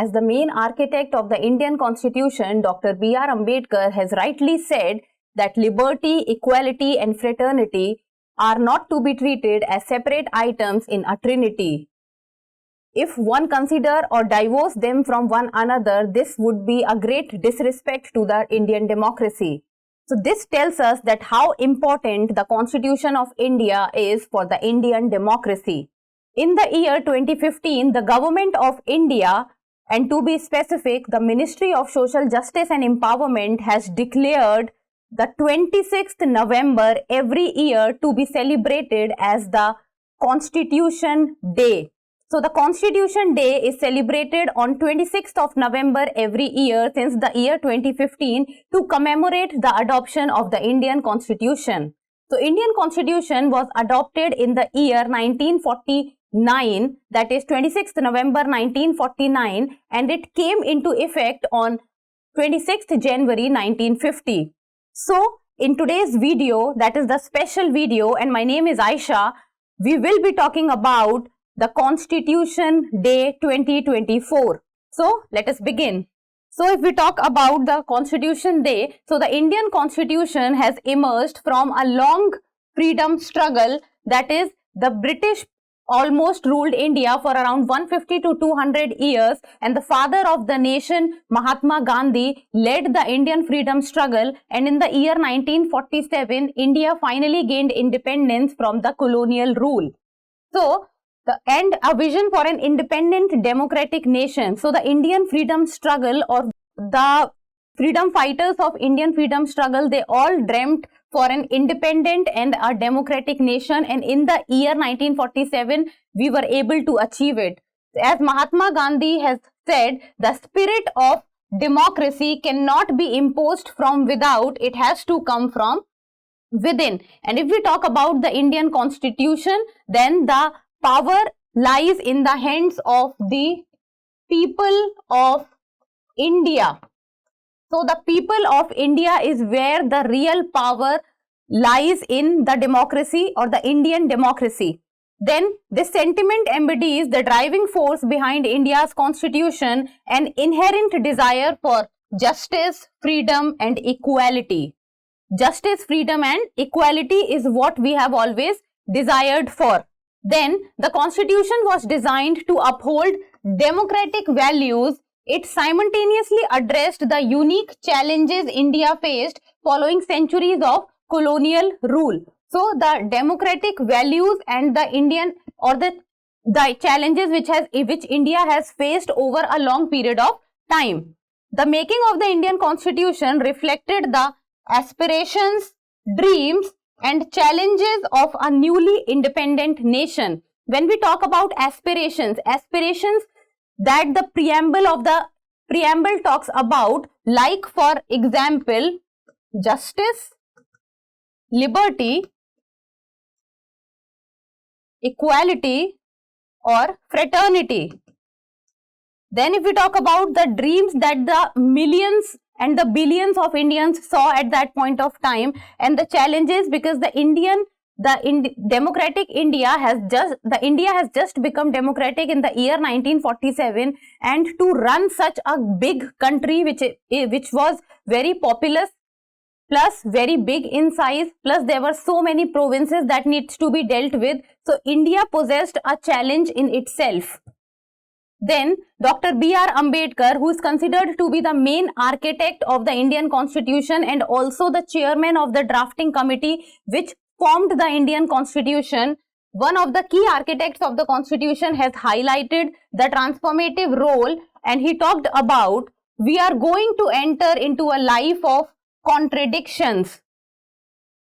as the main architect of the Indian Constitution, Dr. B.R. Ambedkar has rightly said that liberty, equality and fraternity are not to be treated as separate items in a trinity. If one consider or divorce them from one another, this would be a great disrespect to the Indian democracy. So this tells us that how important the Constitution of India is for the Indian democracy. In the year 2015, the Government of India, and to be specific, the Ministry of Social Justice and Empowerment, has declared the 26th November every year to be celebrated as the Constitution Day. So the Constitution Day is celebrated on 26th of November every year since the year 2015 to commemorate the adoption of the Indian Constitution. So Indian Constitution was adopted in the year 1949, that is 26th November 1949, and it came into effect on 26th January 1950. So in today's video, that is the special video, and my name is Aisha, we will be talking about the Constitution Day 2024. So let us begin. So if we talk about the Constitution Day, so the Indian Constitution has emerged from a long freedom struggle, that is the British almost ruled India for around 150 to 200 years, and the father of the nation, Mahatma Gandhi, led the Indian freedom struggle, and in the year 1947, India finally gained independence from the colonial rule. So and a vision for an independent democratic nation. So the Indian freedom struggle, or the freedom fighters of Indian freedom struggle, they all dreamt for an independent and a democratic nation, and in the year 1947 we were able to achieve it. As Mahatma Gandhi has said, the spirit of democracy cannot be imposed from without, it has to come from within. And if we talk about the Indian Constitution, then the power lies in the hands of the people of India. So the people of India is where the real power lies in the democracy or the Indian democracy. Then this sentiment embodies the driving force behind India's constitution, an inherent desire for justice, freedom and equality. Justice, freedom and equality is what we have always desired for. Then the Constitution was designed to uphold democratic values. It simultaneously addressed the unique challenges India faced following centuries of colonial rule. So the democratic values and the Indian or the challenges which India has faced over a long period of time. The making of the Indian Constitution reflected the aspirations, dreams and challenges of a newly independent nation. When we talk about aspirations that the preamble talks about, like for example, justice, liberty, equality or fraternity. Then if we talk about the dreams that the millions and the billions of Indians saw at that point of time, and the challenges, because democratic India has just become democratic in the year 1947, and to run such a big country which was very populous plus very big in size, plus there were so many provinces that needs to be dealt with. So India possessed a challenge in itself. Then Dr. B.R. Ambedkar, who is considered to be the main architect of the Indian Constitution and also the chairman of the drafting committee which formed the Indian Constitution, one of the key architects of the Constitution, has highlighted the transformative role, and he talked about, we are going to enter into a life of contradictions.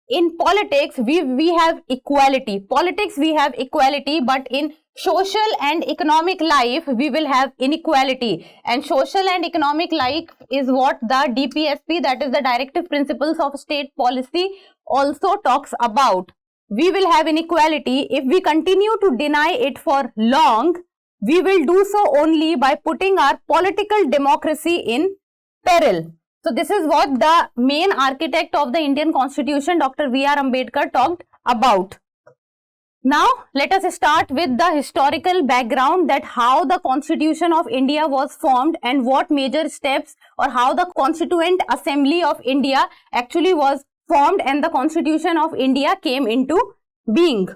In politics, we have equality. But in social and economic life, we will have inequality. And social and economic life is what the DPSP, that is the Directive Principles of State Policy, also talks about. We will have inequality. If we continue to deny it for long, we will do so only by putting our political democracy in peril. So this is what the main architect of the Indian Constitution, Dr. B.R. Ambedkar, talked about. Now, let us start with the historical background, that how the Constitution of India was formed and what major steps, or how the Constituent Assembly of India actually was formed and the Constitution of India came into being.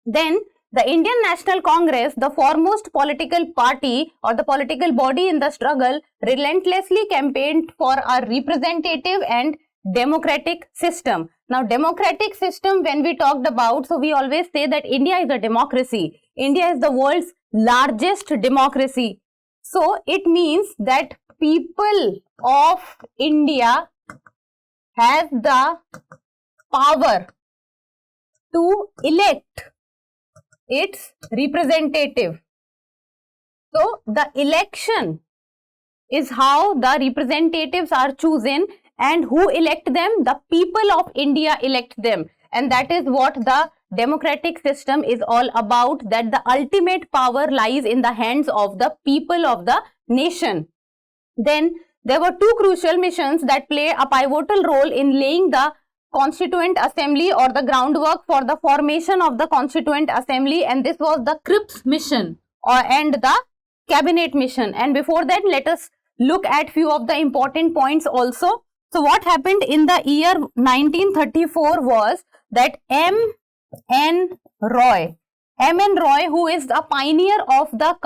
Then, the Indian National Congress, the foremost political party or the political body in the struggle, relentlessly campaigned for a representative and democratic system. Now, democratic system, when we talked about, so we always say that India is a democracy. India is the world's largest democracy. So, it means that people of India have the power to elect its representative. So, the election is how the representatives are chosen, and who elect them? The people of India elect them, and that is what the democratic system is all about, that the ultimate power lies in the hands of the people of the nation. Then there were two crucial missions that play a pivotal role in laying the Constituent Assembly or the groundwork for the formation of the Constituent Assembly, and this was the Cripps mission and the Cabinet mission. And before that, let us look at few of the important points also. So what happened in the year 1934 was that M.N. Roy, who is a pioneer of the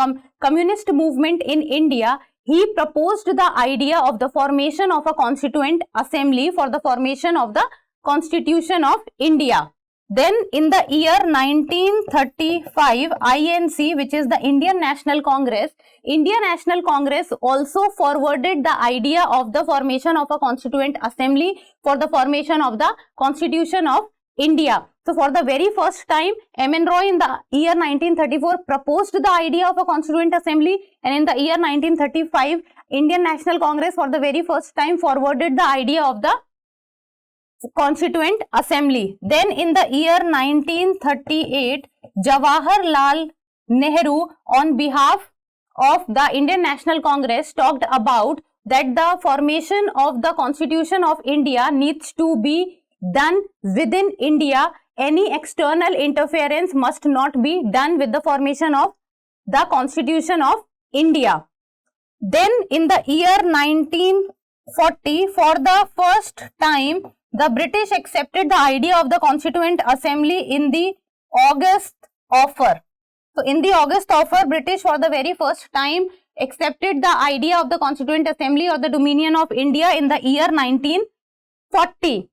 communist movement in India, he proposed the idea of the formation of a Constituent Assembly for the formation of the Constitution of India. Then in the year 1935, INC, which is the Indian National Congress, also forwarded the idea of the formation of a Constituent Assembly for the formation of the Constitution of India. So for the very first time, M.N. Roy in the year 1934 proposed the idea of a Constituent Assembly, and in the year 1935, Indian National Congress for the very first time forwarded the idea of the Constituent Assembly. Then in the year 1938, Jawaharlal Nehru, on behalf of the Indian National Congress, talked about that the formation of the Constitution of India needs to be done within India. Any external interference must not be done with the formation of the Constitution of India. Then in the year 1940, for the first time, the British accepted the idea of the Constituent Assembly in the August Offer. So in the August Offer, British for the very first time accepted the idea of the Constituent Assembly or the Dominion of India in the year 1940.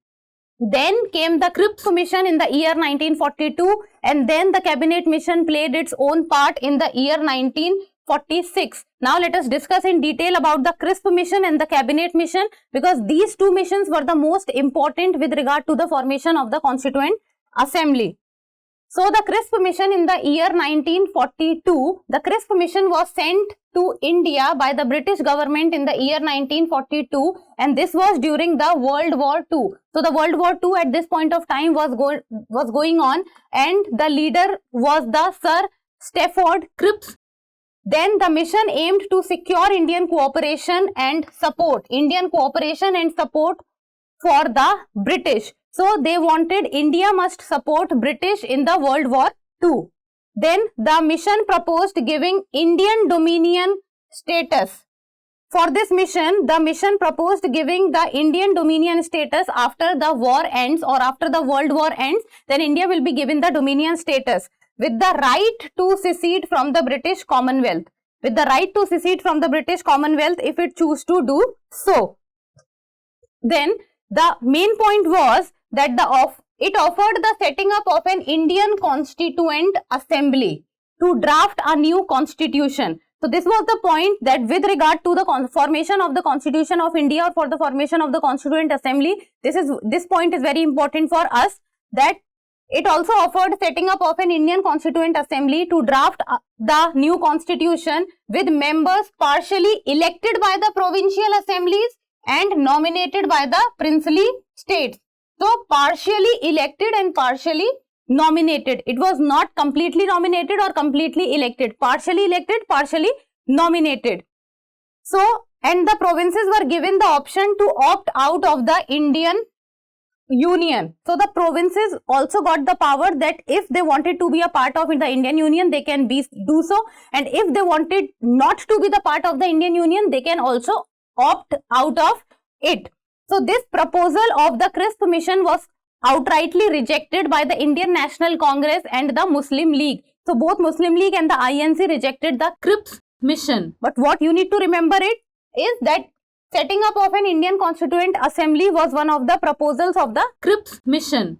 Then came the Cripps mission in the year 1942, and then the Cabinet mission played its own part in the year 1946. Now let us discuss in detail about the Cripps mission and the Cabinet mission, because these two missions were the most important with regard to the formation of the Constituent Assembly. So the Cripps mission in the year 1942, the Cripps mission was sent to India by the British government in the year 1942, and this was during the World War II. So the World War II at this point of time was going on, and the leader was the Sir Stafford Cripps. Then the mission aimed to secure Indian cooperation and support for the British. So they wanted India must support British in the World War II. Then the mission proposed giving Indian dominion status. For this mission, the mission proposed giving the Indian dominion status after the war ends, or after the World War ends, then India will be given the dominion status with the right to secede from the British Commonwealth. With the right to secede from the British Commonwealth if it choose to do so. Then the main point was that it offered the setting up of an Indian Constituent Assembly to draft a new constitution. So this was the point, that with regard to the formation of the Constitution of India or for the formation of the Constituent Assembly, this point is very important for us, that it also offered setting up of an Indian Constituent Assembly to draft the new constitution with members partially elected by the provincial assemblies and nominated by the princely states. So partially elected and partially nominated. It was not completely nominated or completely elected. Partially elected, partially nominated. So, and the provinces were given the option to opt out of the Indian union. So the provinces also got the power that if they wanted to be a part of the Indian Union, they can do so, and if they wanted not to be the part of the Indian Union, they can also opt out of it. So this proposal of the CRISP mission was outrightly rejected by the Indian National Congress and the Muslim League. So both Muslim League and the INC rejected the CRISP mission. But what you need to remember it is that setting up of an Indian Constituent Assembly was one of the proposals of the CRISP mission.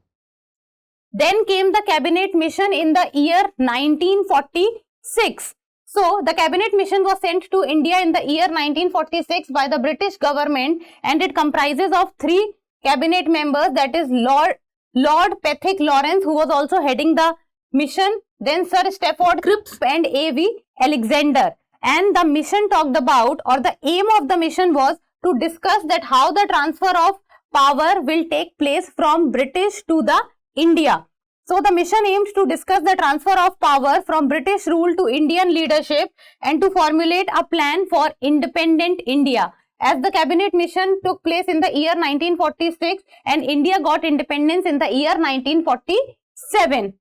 Then came the Cabinet Mission in the year 1946. So, the Cabinet Mission was sent to India in the year 1946 by the British government, and it comprises of 3 cabinet members, that is Lord Pethick Lawrence, who was also heading the mission, then Sir Stafford Cripps and A.V. Alexander. And the mission talked about, or the aim of the mission was to discuss that how the transfer of power will take place from British to the India. So the mission aims to discuss the transfer of power from British rule to Indian leadership and to formulate a plan for independent India. As the cabinet mission took place in the year 1946 and India got independence in the year 1947.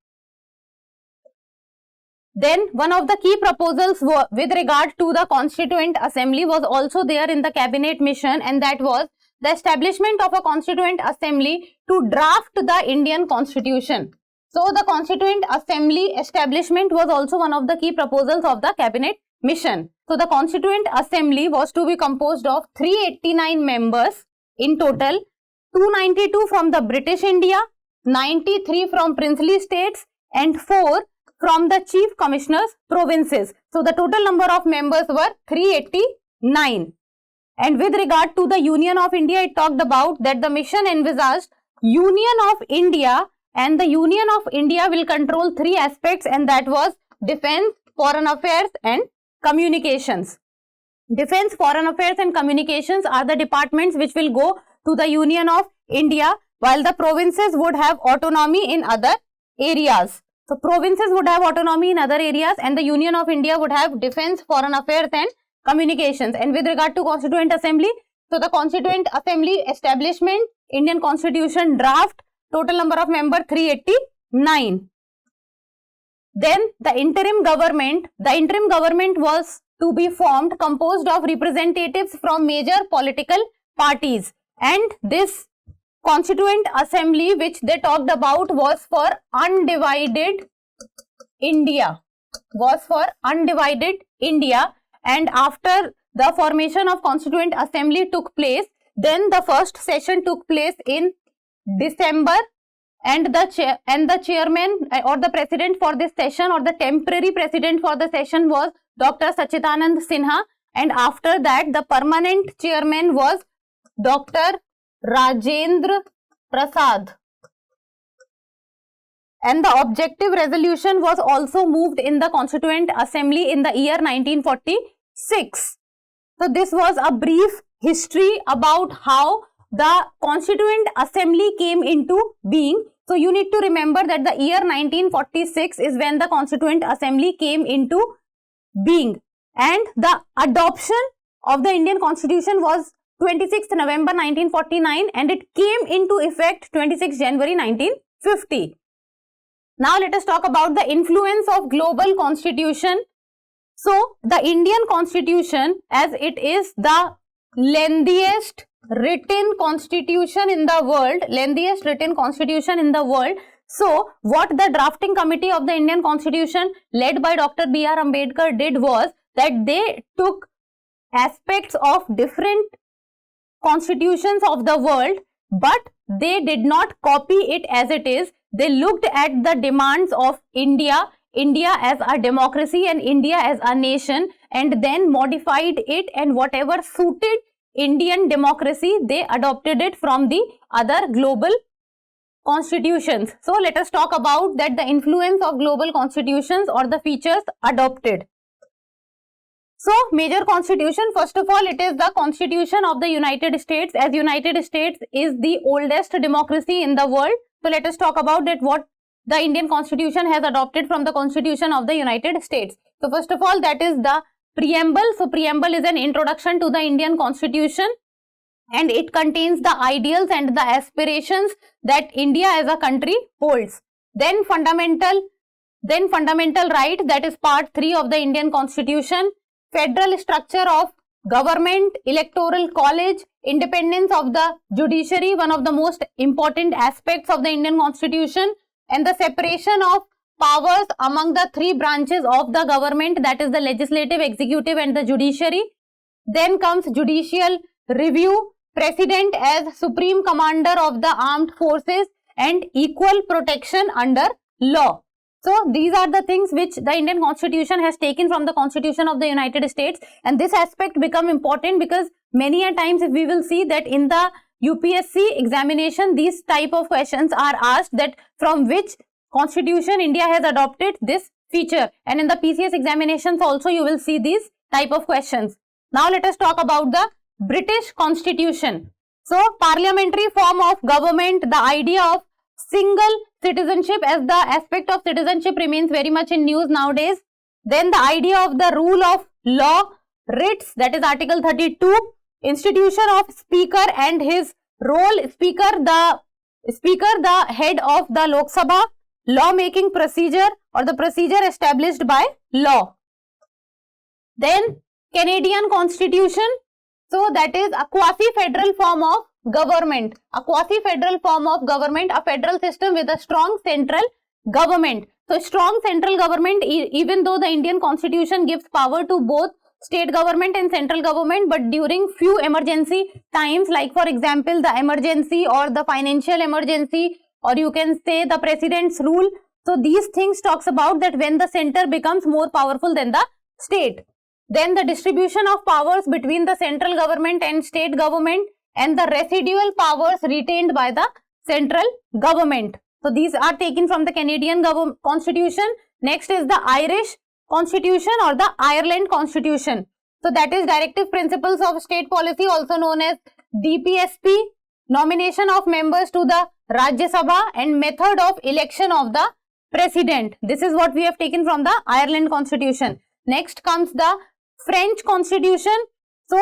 Then one of the key proposals with regard to the Constituent Assembly was also there in the cabinet mission, and that was the establishment of a Constituent Assembly to draft the Indian Constitution. So the Constituent Assembly establishment was also one of the key proposals of the cabinet mission. So the Constituent Assembly was to be composed of 389 members in total, 292 from the British India, 93 from princely states and 4 from the Chief Commissioners provinces. So the total number of members were 389. And with regard to the Union of India, it talked about that the mission envisaged Union of India, and the Union of India will control 3 aspects, and that was defense, foreign affairs and communications. Defense, foreign affairs and communications are the departments which will go to the Union of India, while the provinces would have autonomy in other areas. So provinces would have autonomy in other areas and the Union of India would have defense, foreign affairs and communications. And with regard to Constituent Assembly, so the Constituent Assembly establishment, Indian Constitution draft, total number of members 389. Then the interim government was to be formed, composed of representatives from major political parties, and this Constituent Assembly which they talked about was for undivided India, and after the formation of Constituent Assembly took place, then the first session took place in December, and the chairman or the president for this session, or the temporary president for the session, was Dr. Sachidanand Sinha, and after that the permanent chairman was Dr. Rajendra Prasad. And the objective resolution was also moved in the Constituent Assembly in the year 1946. So this was a brief history about how the Constituent Assembly came into being. So you need to remember that the year 1946 is when the Constituent Assembly came into being, and the adoption of the Indian Constitution was 26th November 1949 and it came into effect 26 January 1950. Now let us talk about the influence of global constitution. So the Indian Constitution, as it is the lengthiest written constitution in the world, so what the drafting committee of the Indian Constitution led by Dr. B.R. Ambedkar did was that they took aspects of different constitutions of the world, but they did not copy it as it is. They looked at the demands of India as a democracy and India as a nation, and then modified it, and whatever suited Indian democracy, they adopted it from the other global constitutions. So let us talk about that, the influence of global constitutions or the features adopted. So major constitution, first of all, it is the Constitution of the United States, as United States is the oldest democracy in the world. So let us talk about that, what the Indian Constitution has adopted from the Constitution of the United States. So first of all, that is the preamble. So preamble is an introduction to the Indian Constitution. and it contains the ideals and the aspirations that India as a country holds. Then fundamental right, that is part 3 of the Indian Constitution, federal structure of government, electoral college, independence of the judiciary, one of the most important aspects of the Indian Constitution, and the separation of powers among the 3 branches of the government, that is the legislative, executive and the judiciary. Then comes judicial review, president as supreme commander of the armed forces, and equal protection under law. So these are the things which the Indian Constitution has taken from the Constitution of the United States, and this aspect become important because many a times if we will see that in the UPSC examination these type of questions are asked, that from which Constitution India has adopted this feature, and in the PCS examinations also you will see these type of questions. Now let us talk about the British Constitution. So parliamentary form of government, the idea of single citizenship as the aspect of citizenship remains very much in news nowadays. Then the idea of the rule of law, writs, that is Article 32, institution of speaker and his role, speaker the head of the Lok Sabha, law-making procedure or the procedure established by law. Then Canadian Constitution, so that is a quasi-federal form of government, a federal system with a strong central government. So strong central government, even though the Indian Constitution gives power to both state government and central government, but during few emergency times, like for example the emergency or the financial emergency, or you can say the president's rule, so these things talks about that when the center becomes more powerful than the state. Then the distribution of powers between the central government and state government, and the residual powers retained by the central government. So these are taken from the Canadian Constitution. Next is the Irish Constitution or the Ireland Constitution. So that is Directive Principles of State Policy, also known as DPSP, nomination of members to the Rajya Sabha and method of election of the president. This is what we have taken from the Ireland Constitution. Next comes the French Constitution. So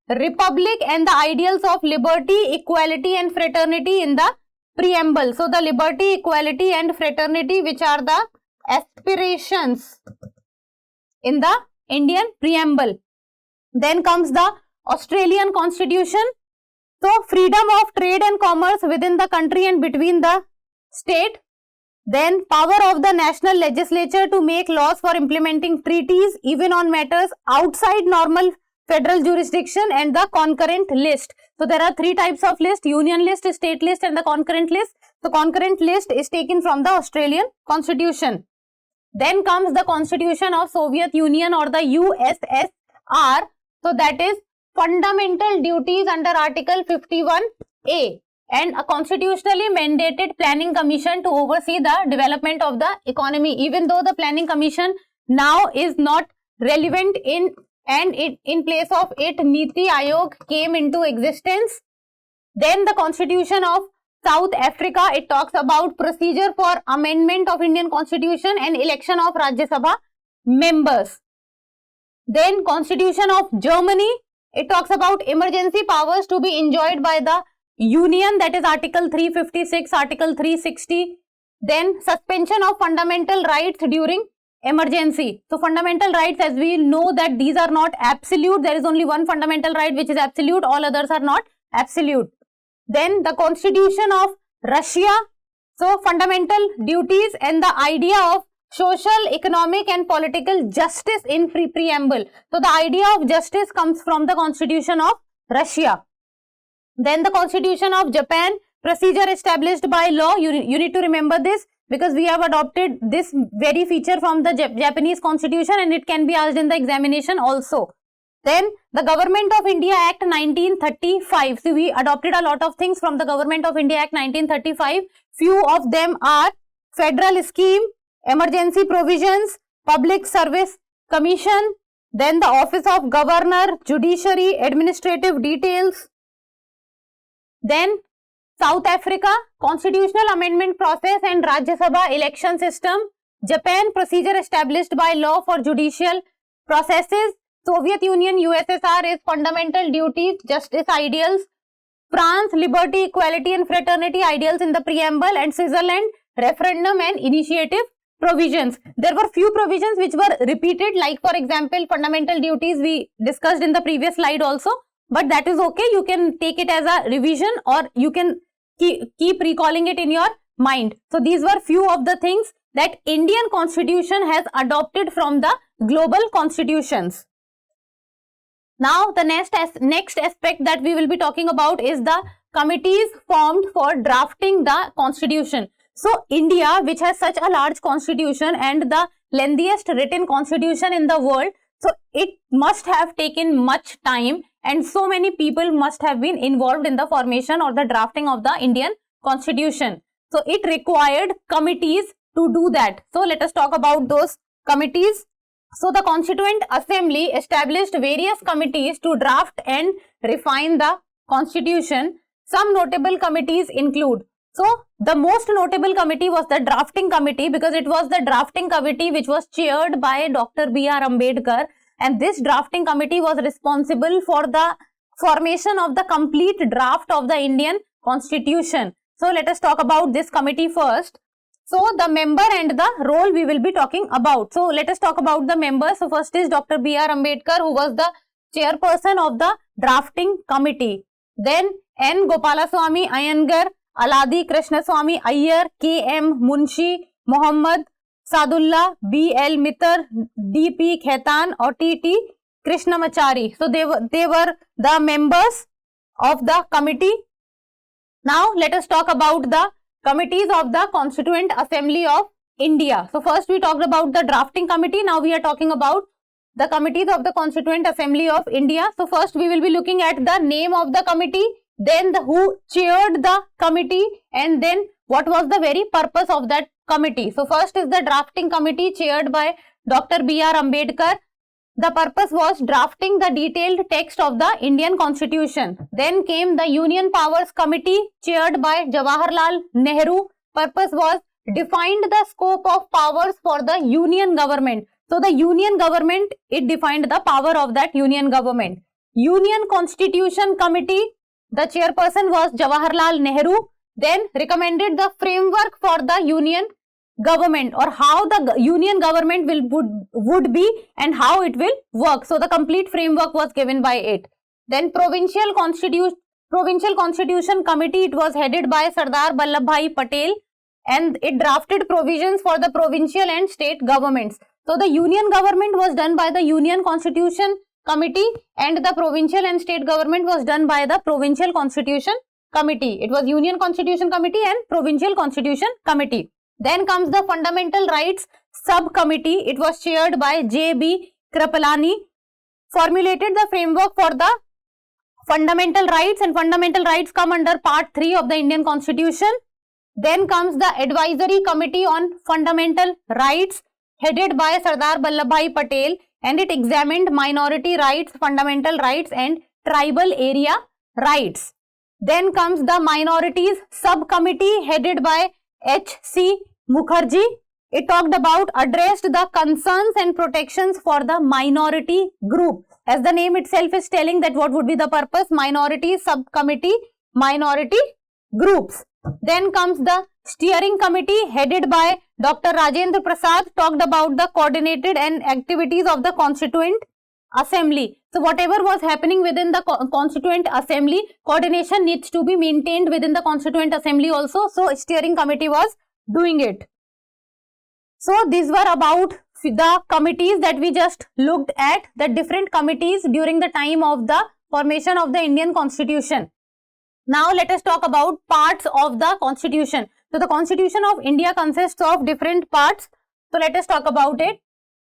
Republic and the ideals of liberty, equality and fraternity in the preamble. So the liberty, equality and fraternity, which are the aspirations in the Indian preamble. Then comes the Australian Constitution. So freedom of trade and commerce within the country and between the state. Then power of the national legislature to make laws for implementing treaties even on matters outside normal federal jurisdiction, and the concurrent list. So there are 3 types of list: union list, state list and the concurrent list. So concurrent list is taken from the Australian Constitution. Then comes the Constitution of Soviet Union or the USSR. So that is fundamental duties under Article 51A, and a constitutionally mandated planning commission to oversee the development of the economy, even though the planning commission now is not relevant in place of it Niti Aayog came into existence. Then the Constitution of South Africa, it talks about procedure for amendment of Indian Constitution and election of Rajya Sabha members. Then Constitution of Germany, it talks about emergency powers to be enjoyed by the Union, that is Article 356, Article 360. Then suspension of fundamental rights during emergency. So fundamental rights, as we know that these are not absolute. There is only one fundamental right which is absolute. All others are not absolute. Then the Constitution of Russia. So fundamental duties and the idea of social, economic and political justice in preamble. So the idea of justice comes from the Constitution of Russia. Then the Constitution of Japan, procedure established by law. You need to remember this, because we have adopted this very feature from the Japanese Constitution, and it can be asked in the examination also. Then the Government of India Act 1935. So we adopted a lot of things from the Government of India Act 1935. Few of them are Federal Scheme, Emergency Provisions, Public Service Commission, then the Office of Governor, Judiciary, Administrative Details. Then South Africa, constitutional amendment process and Rajya Sabha election system. Japan, procedure established by law for judicial processes. Soviet Union, USSR is fundamental duties, justice ideals. France, liberty, equality and fraternity ideals in the preamble, and Switzerland, referendum and initiative provisions. There were few provisions which were repeated, like for example fundamental duties we discussed in the previous slide also, but that is okay. You can take it as a revision or you can keep recalling it in your mind. So these were few of the things that Indian constitution has adopted from the global constitutions. Now the next aspect that we will be talking about is the committees formed for drafting the constitution. So India, which has such a large constitution and the lengthiest written constitution in the world, so it must have taken much time and so many people must have been involved in the formation or the drafting of the Indian constitution. So it required committees to do that. So let us talk about those committees. So the Constituent Assembly established various committees to draft and refine the constitution. Some notable committees include, so the most notable committee was the drafting committee, because it was the drafting committee which was chaired by Dr. B.R. Ambedkar, and this drafting committee was responsible for the formation of the complete draft of the Indian constitution. So let us talk about this committee first. So the member and the role we will be talking about. So let us talk about the members. So first is Dr. B.R. Ambedkar, who was the chairperson of the drafting committee. Then N. Gopalaswamy Iyengar, Aladi Krishnaswamy Iyer, K.M. Munshi, Muhammad Sadullah, B.L. Mitter, D.P. Khaitan or T.T. Krishnamachari. So they were the members of the committee. Now let us talk about the committees of the Constituent Assembly of India. So first we talked about the drafting committee. Now we are talking about the committees of the Constituent Assembly of India. So first we will be looking at the name of the committee, then who chaired the committee, and then what was the very purpose of that committee. So first is the drafting committee chaired by Dr. B.R. Ambedkar. The purpose was drafting the detailed text of the Indian Constitution. Then came the Union Powers Committee chaired by Jawaharlal Nehru. Purpose was defined the scope of powers for the Union government. So the Union government, it defined the power of that Union government. Union Constitution Committee, the chairperson was Jawaharlal Nehru. Then recommended the framework for the Union government, or how the Union government would be and how it will work. So the complete framework was given by it. Then Provincial Constitution Committee, it was headed by Sardar Vallabhbhai Patel, and it drafted provisions for the provincial and state governments. So the Union government was done by the Union Constitution Committee, and the provincial and state government was done by the Provincial Constitution Committee. It was Union Constitution Committee and Provincial Constitution Committee. Then comes the Fundamental Rights Subcommittee. It was chaired by J.B. Kripalani. Formulated the framework for the fundamental rights, and fundamental rights come under Part 3 of the Indian Constitution. Then comes the Advisory Committee on Fundamental Rights, headed by Sardar Vallabhbhai Patel, and it examined minority rights, fundamental rights and tribal area rights. Then comes the Minorities Subcommittee, headed by H.C. Mukherjee. It talked about, addressed the concerns and protections for the minority group. As the name itself is telling that what would be the purpose, Minority Subcommittee, minority groups. Then comes the Steering Committee, headed by Dr. Rajendra Prasad, talked about the coordinated and activities of the Constituent Assembly. So whatever was happening within the Constituent Assembly, coordination needs to be maintained within the Constituent Assembly also. So Steering Committee was doing it. So these were about the committees that we just looked at, the different committees during the time of the formation of the Indian Constitution. Now let us talk about parts of the Constitution. So the Constitution of India consists of different parts. So let us talk about it.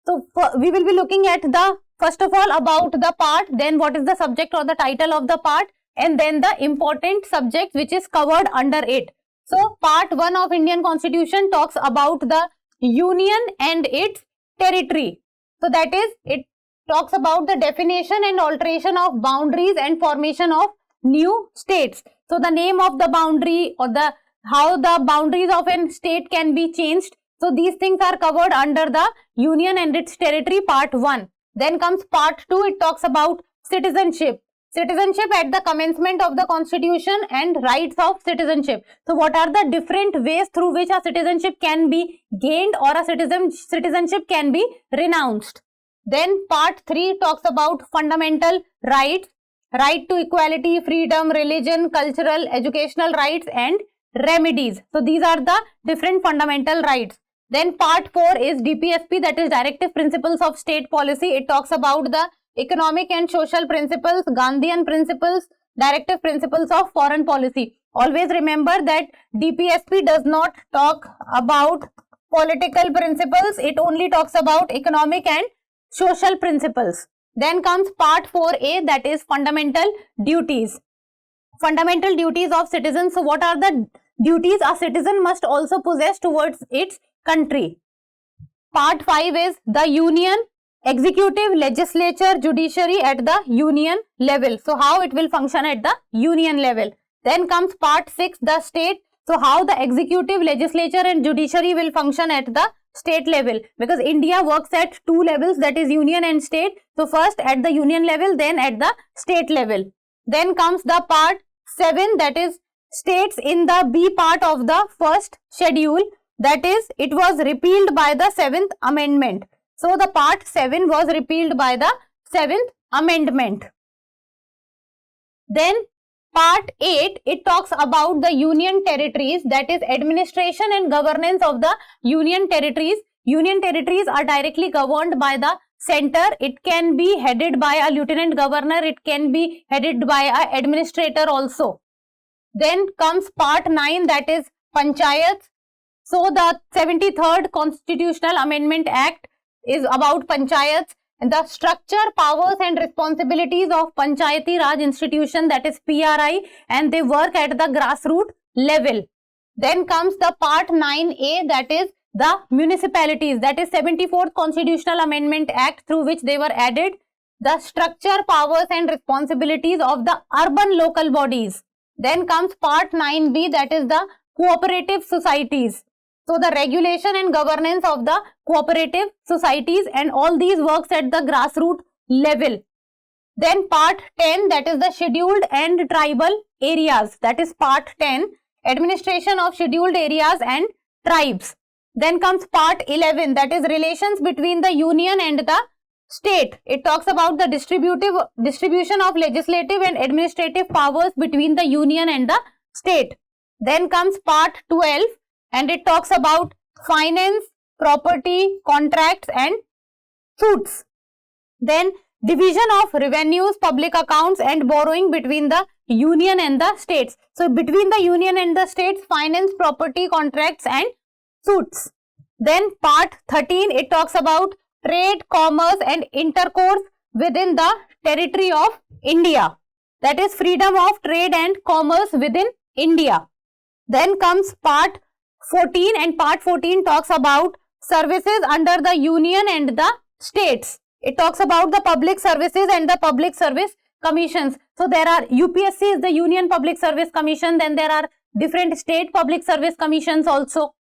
So we will be looking at the, first of all, about the part, then what is the subject or the title of the part, and then the important subject which is covered under it. So part 1 of Indian Constitution talks about the Union and its territory. So that is, it talks about the definition and alteration of boundaries and formation of new states. So the name of the boundary, or the how the boundaries of a state can be changed. So these things are covered under the Union and its territory, part 1. Then comes part 2. It talks about citizenship. Citizenship at the commencement of the constitution and rights of citizenship. So what are the different ways through which a citizenship can be gained or a citizenship can be renounced? Then part 3 talks about fundamental rights, right to equality, freedom, religion, cultural, educational rights and remedies. So these are the different fundamental rights. Then part 4 is DPSP, that is Directive Principles of State Policy. It talks about the economic and social principles, Gandhian principles, directive principles of foreign policy. Always remember that DPSP does not talk about political principles, it only talks about economic and social principles. Then comes part 4A, that is fundamental duties. Fundamental duties of citizens. So what are the duties a citizen must also possess towards its country? Part 5 is the union, executive, legislature, judiciary at the union level. So how it will function at the union level. Then comes part 6, the state. So how the executive, legislature and judiciary will function at the state level, because India works at 2 levels, that is union and state. So first at the union level, then at the state level. Then comes the part 7, that is states in the B part of the first schedule, that is it was repealed by the 7th amendment. So the part 7 was repealed by the 7th amendment. Then part 8, it talks about the union territories, that is administration and governance of the union territories. Union territories are directly governed by the center. It can be headed by a lieutenant governor, it can be headed by a administrator also. Then comes part 9, that is panchayats. So the 73rd Constitutional Amendment Act is about panchayats, and the structure, powers and responsibilities of Panchayati Raj institution, that is PRI, and they work at the grassroots level. Then comes the part 9A, that is the municipalities, that is 74th Constitutional Amendment Act, through which they were added. The structure, powers and responsibilities of the urban local bodies. Then comes part 9B, that is the cooperative societies. So the regulation and governance of the cooperative societies, and all these works at the grassroots level. Then part 10, that is the scheduled and tribal areas, that is part 10, administration of scheduled areas and tribes. Then comes part 11, that is relations between the union and the state. It talks about the distribution of legislative and administrative powers between the union and the state. Then comes part 12, and it talks about finance, property, contracts and suits. Then division of revenues, public accounts and borrowing between the union and the states. So between the union and the states, finance, property, contracts and suits. Then part 13, it talks about trade, commerce and intercourse within the territory of India. That is freedom of trade and commerce within India. Then comes part 14, and part 14 talks about services under the union and the states. It talks about the public services and the public service commissions. So there are UPSC is the Union Public Service Commission, then there are different state public service commissions also.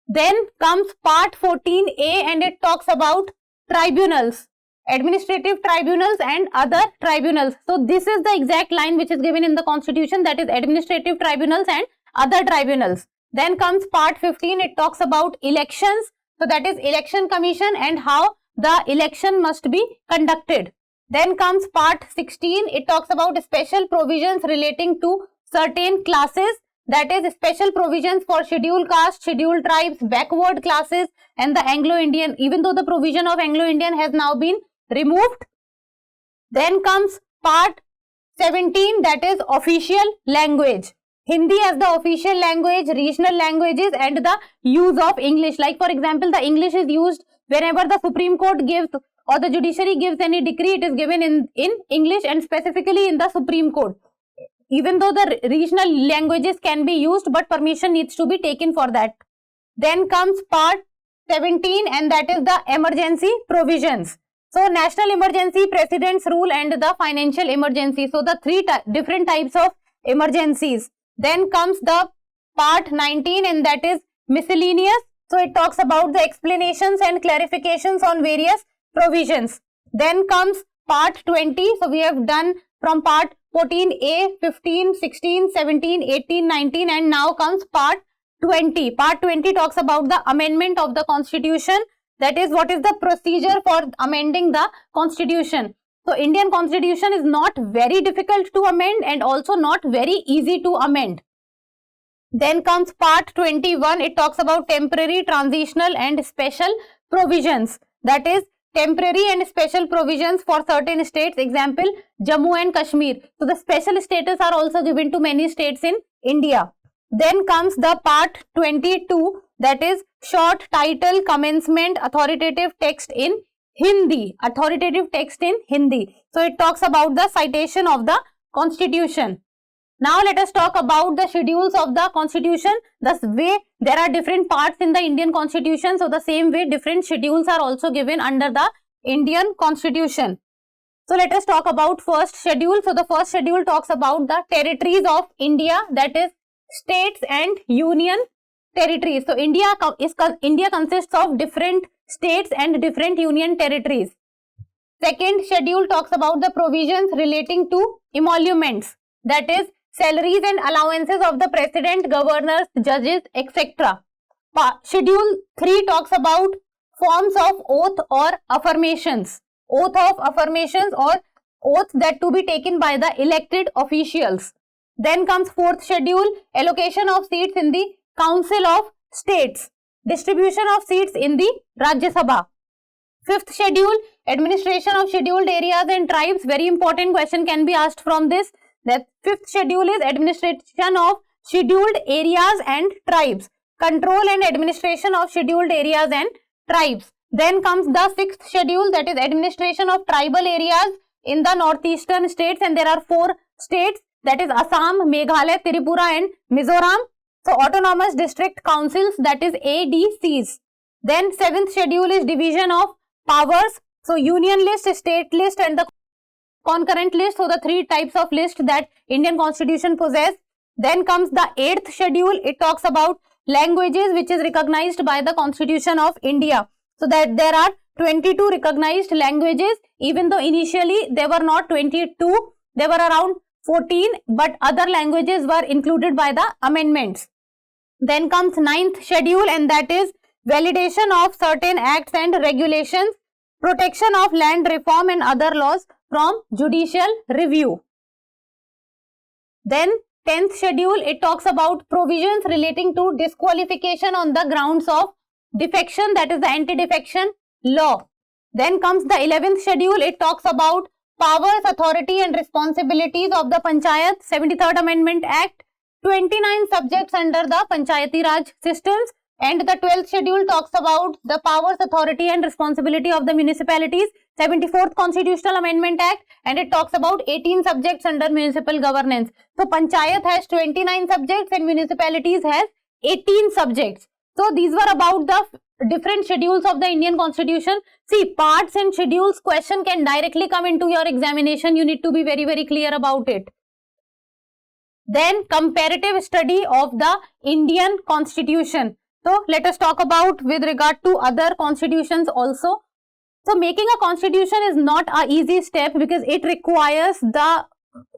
Then comes part 14A, and it talks about tribunals, administrative tribunals and other tribunals. So this is the exact line which is given in the constitution, that is administrative tribunals and other tribunals. Then comes part 15, it talks about elections. So that is election commission and how the election must be conducted. Then comes part 16, it talks about special provisions relating to certain classes, that is special provisions for scheduled caste, scheduled tribes, backward classes and the Anglo-Indian, even though the provision of Anglo-Indian has now been removed. Then comes part 17, that is official language. Hindi as the official language, regional languages and the use of English. Like for example, the English is used whenever the Supreme Court gives or the judiciary gives any decree, it is given in English and specifically in the Supreme Court. Even though the regional languages can be used, but permission needs to be taken for that. Then comes part 17, and that is the emergency provisions. So national emergency, president's rule and the financial emergency. So the three different types of emergencies. Then comes the part 19, and that is miscellaneous. So it talks about the explanations and clarifications on various provisions. Then comes part 20. So we have done from part 14A, 15, 16, 17, 18, 19, and now comes part 20. Part 20 talks about the amendment of the constitution. That is, what is the procedure for amending the constitution. So Indian constitution is not very difficult to amend and also not very easy to amend. Then comes part 21. It talks about temporary, transitional and special provisions. That is, temporary and special provisions for certain states. Example, Jammu and Kashmir. So the special status are also given to many states in India. Then comes the part 22. That is, short title, commencement, authoritative text in Hindi. Authoritative text in Hindi. So it talks about the citation of the constitution. Now let us talk about the schedules of the constitution. The way there are different parts in the Indian constitution, so the same way different schedules are also given under the Indian constitution. So let us talk about first schedule. So the first schedule talks about the territories of India, that is states and union territories. So India consists of different states and different union territories. Second schedule talks about the provisions relating to emoluments, that is salaries and allowances of the president, governors, judges, etc. Schedule 3 talks about forms of oath or affirmations. Oath of affirmations or oaths that to be taken by the elected officials. Then comes fourth schedule, allocation of seats in the Council of States, distribution of seats in the Rajya Sabha. Fifth schedule, administration of scheduled areas and tribes. Very important question can be asked from this. That fifth schedule is administration of scheduled areas and tribes. Control and administration of scheduled areas and tribes. Then comes the sixth schedule, that is administration of tribal areas in the northeastern states, and there are 4 states, that is Assam, Meghalaya, Tripura and Mizoram. So autonomous district councils, that is ADCs. Then seventh schedule is division of powers. So union list, state list and the concurrent list. So the 3 types of list that Indian constitution possess. Then comes the 8th schedule. It talks about languages which is recognized by the Constitution of India. So that there are 22 recognized languages, even though initially there were not 22, there were around 14, but other languages were included by the amendments. Then comes 9th schedule, and that is validation of certain acts and regulations, protection of land reform and other laws from judicial review. Then 10th schedule, it talks about provisions relating to disqualification on the grounds of defection, that is the anti-defection law. Then comes the 11th schedule. It talks about powers, authority and responsibilities of the Panchayat, 73rd Amendment Act, 29 subjects under the Panchayati Raj systems, and the 12th schedule talks about the powers, authority and responsibility of the municipalities, 74th Constitutional Amendment Act, and it talks about 18 subjects under municipal governance. So Panchayat has 29 subjects and municipalities has 18 subjects. So these were about the different schedules of the Indian Constitution. See, parts and schedules question can directly come into your examination. You need to be very, very clear about it. Then comparative study of the Indian Constitution. So let us talk about with regard to other constitutions also. So making a constitution is not an easy step because it requires the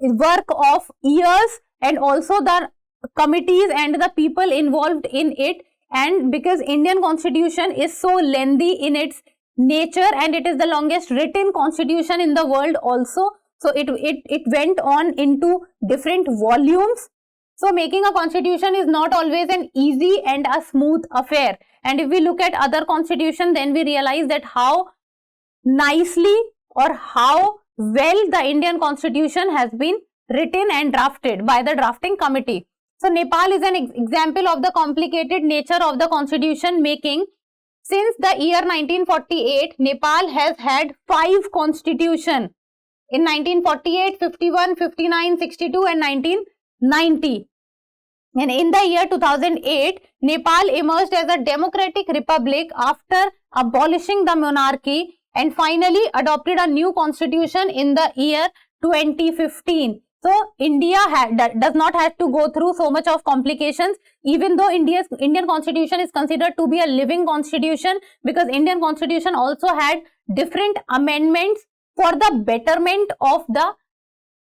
work of years and also the committees and the people involved in it. And because Indian constitution is so lengthy in its nature and it is the longest written constitution in the world also. So it went on into different volumes. So making a constitution is not always an easy and a smooth affair. And if we look at other constitution, then we realize that how nicely or how well the Indian constitution has been written and drafted by the drafting committee. So Nepal is an example of the complicated nature of the constitution making. Since the year 1948, Nepal has had 5 constitutions. In 1948, 51, 59, 62 and 1990. And in the year 2008, Nepal emerged as a democratic republic after abolishing the monarchy and finally adopted a new constitution in the year 2015. So India does not have to go through so much of complications, even though Indian constitution is considered to be a living constitution, because Indian constitution also had different amendments for the betterment of the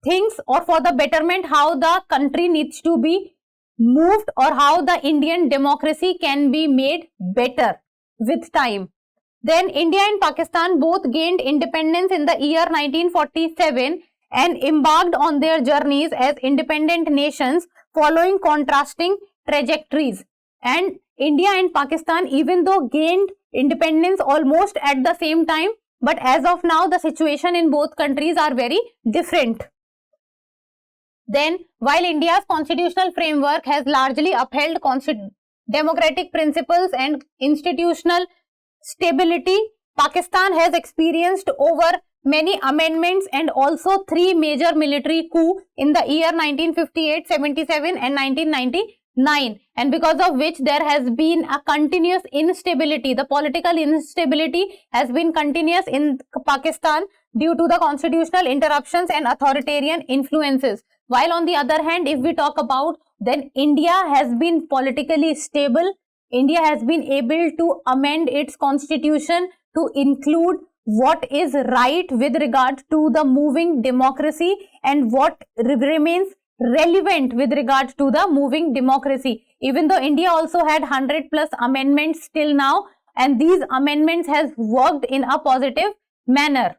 things or for the betterment how the country needs to be moved or how the Indian democracy can be made better with time. Then India and Pakistan both gained independence in the year 1947 and embarked on their journeys as independent nations following contrasting trajectories. And India and Pakistan, even though gained independence almost at the same time, but as of now the situation in both countries are very different. Then, while India's constitutional framework has largely upheld democratic principles and institutional stability, Pakistan has experienced over many amendments and also 3 major military coups in the year 1958, 77 and 1999, and because of which there has been a continuous instability. The political instability has been continuous in Pakistan due to the constitutional interruptions and authoritarian influences. While on the other hand, if we talk about, then India has been politically stable. India has been able to amend its constitution to include what is right with regard to the moving democracy and what remains relevant with regard to the moving democracy. Even though India also had 100 plus amendments till now, and these amendments has worked in a positive manner.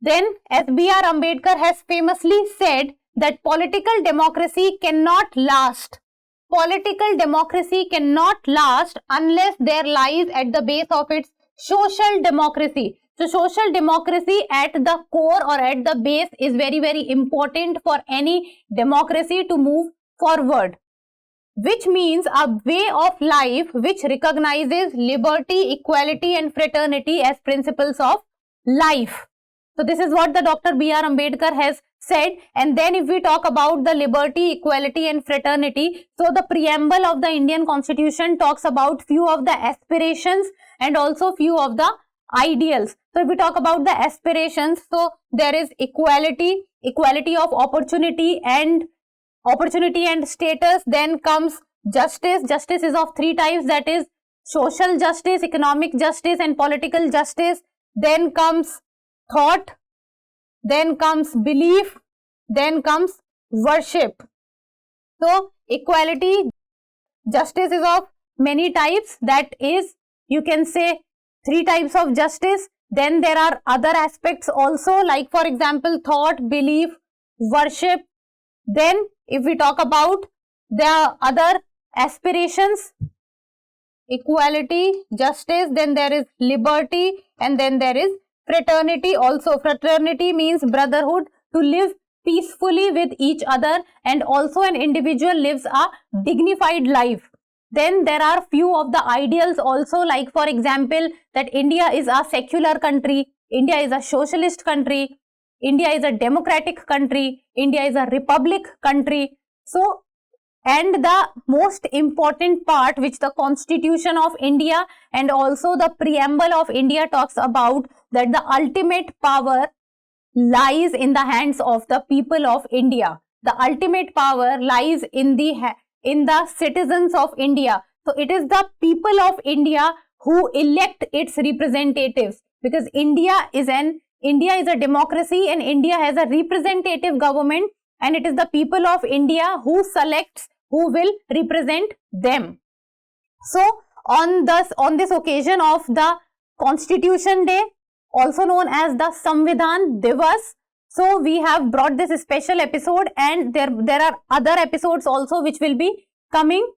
Then, as B.R. Ambedkar has famously said that political democracy cannot last. Political democracy cannot last unless there lies at the base of its social democracy. So, social democracy at the core or at the base is very, very important for any democracy to move forward, which means a way of life which recognizes liberty, equality and fraternity as principles of life. So, this is what the Dr. B.R. Ambedkar has said. And then if we talk about the liberty, equality and fraternity, so the preamble of the Indian Constitution talks about few of the aspirations and also few of the ideals. So, if we talk about the aspirations, so there is equality, equality of opportunity and status. Then comes justice. Justice is of 3 types, that is social justice, economic justice and political justice. Then comes thought, then comes belief, then comes worship. So, equality, justice is of many types, that is, you can say 3 types of justice. Then there are other aspects also, like for example, thought, belief, worship. Then if we talk about the other aspirations, equality, justice, then there is liberty and then there is fraternity also. Fraternity means brotherhood, to live peacefully with each other, and also an individual lives a dignified life. Then there are few of the ideals also, like for example, that India is a secular country, India is a socialist country, India is a democratic country, India is a republic country. So, and the most important part which the Constitution of India and also the preamble of India talks about, that the ultimate power lies in the hands of the people of India. The ultimate power lies in the citizens of India. So, it is the people of India who elect its representatives, because India is a democracy and India has a representative government, and it is the people of India who selects who will represent them. So, on this occasion of the Constitution Day, also known as the Samvidhan Divas, so we have brought this special episode, and there are other episodes also which will be coming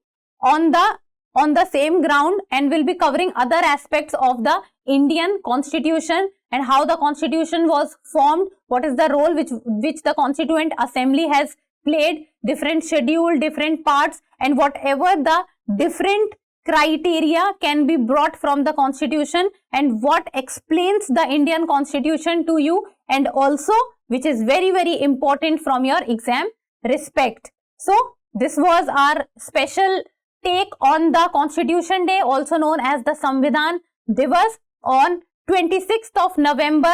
on the same ground, and will be covering other aspects of the Indian Constitution and how the Constitution was formed, what is the role which the Constituent Assembly has played, different schedule, different parts, and whatever the different criteria can be brought from the Constitution, and what explains the Indian Constitution to you, and also which is very, very important from your exam respect. So, this was our special take on the Constitution Day, also known as the Samvidhan Divas, on 26th of November.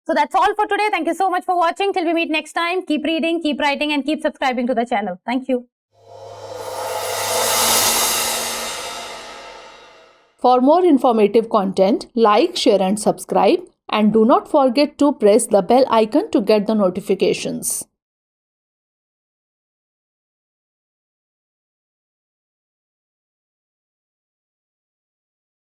So, that's all for today. Thank you so much for watching. Till we meet next time, keep reading, keep writing and keep subscribing to the channel. Thank you. For more informative content, like, share and subscribe and do not forget to press the bell icon to get the notifications.